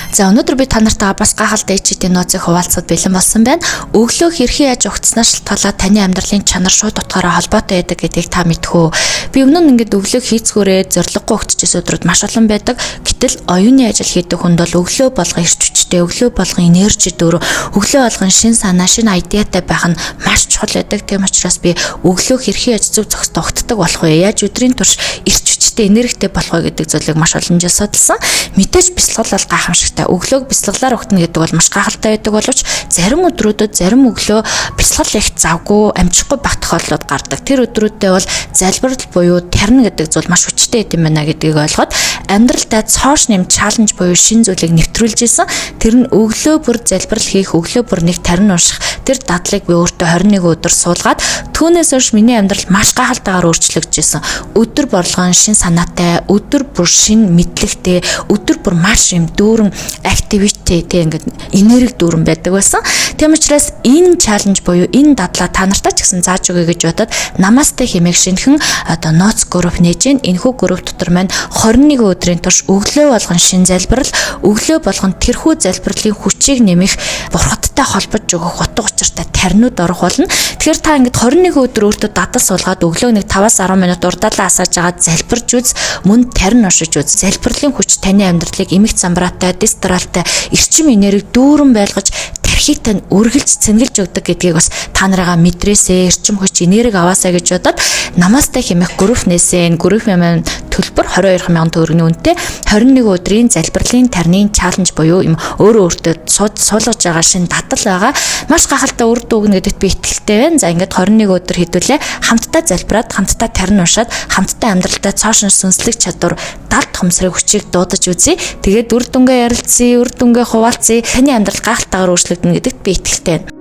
За өнөөдөр би та нартаа бас гахалтай ичээдийн нууцыг хуваалцаад бэлэн болсон байна. Өглөө хэрхэн яаж ухацснаас шалтгаалаад таны амьдралын чанар шууд утгаараа холбоотой байдаг гэдгийг та мэдэх үү? Би өмнө нь ингээд өглөө хийцгүүрээ зориггүй ухчихсан өдрүүд маш олон байдаг. Гэтэл оюуны ажил хийдэг хүнд бол өглөө болгон эрч хүчтэй, өглөө болгон энержи дөр, өглөө болгон шин санаа, шин айдиатай байх нь маш чухал байдаг. Тийм учраас би өглөө хэрхэн яаж зөв зохистой ухтдаг болох вэ? Яаж өдрийн турш эрч хүчтэй, энергитэй болох вэ гэдэг зүйлийг маш олон жил судалсан. Мэдээж бясалгал бол гайхамшигтай. Өглөөг бясалгалаар ухтана гэдэг бол маш гайхалтай байдаг боловч зарим өдрүүдэд зарим өглөө бясалгал их завгүй, амжихгүй байх тохиолдлууд гардаг. Тэр өдрүүдэд бол залбирал буюу тарна гэдэг зүйл маш хүчтэй юм байна гэдгийг ойлгоод амьдралдаа цоош нэм чаленж буюу шин зүйлийг нэвтрүүлж исэн. Тэр нь өглөө бүр залбирал хийх, өглөө бүр нэг тарин унших. Тэр дадлыг би өөртөө 21 өдөр суулгаад түүнээс хойш миний амьдрал маш гайхалтайгаар өөрчлөгдөж исэн. Өдөр болгон шин санаатай, өдөр бүр шин мэдлэгтэй, өдөр бүр маш юм дүүрэн активитет ингээд энерги дүүрэн байдаг байсан. Тийм учраас энэ чаленж буюу энэ дадлаа та нартай ч гэсэн зааж өгье гэж бодоод намастай хэмээх шинхэн одоо ноц групп нээж гин. Энэхүү групп дотор маань 21 өдрийн турш өглөө болгон шин залбирал, өглөө болгон тэрхүү залбирлын хүчийг нэмэх, бурхадтай холбож өгөх утга учиртай таринууд орох болно. Тэгэхээр та ингээд 21 өдөр өөртөө дадал суулгаад өглөө нэг 5-10 минут урдаалаа асааж агаад залбирж үз, мөн тарин уншиж үз. Залбирлын хүч таны амьдралыг эмх замбраатай, дистралтай, эрчим энерги дүүрэн байлгаж тархийг тань үргэлж цэнгэлж өгдөг гэдгийг бас та нарыгаа мэдрээсээ, эрчим хүч энерги аваасаа гэж бодоод намастай хэмээх групп нээсэн. Энэ группийн маань төлбөр 22,000 төгрөгийн үнэтэй 21 өдрийн залбирлын тарны чаленж буюу юм өөрөө өөртөө суулгаж байгаа шин дадал байгаа. Маш гахалтай үр дүн гэдэгт би итгэлтэй байна. За ингээд 21 өдөр хэдүүлээ хамтдаа залбираад, хамтдаа тарин уншаад, хамтдаа амьдралдаа цоошин сүнслэг чадвар, далд хомсрыг хүчийг дуудаж үзье. Тэгээд үр дүнгээ ярилцъя, үр дүнгээ хуваалцъя. Таны амьдрал гахалтайгаар өөрчлөгдөнө гэдэгт би итгэлтэй байна.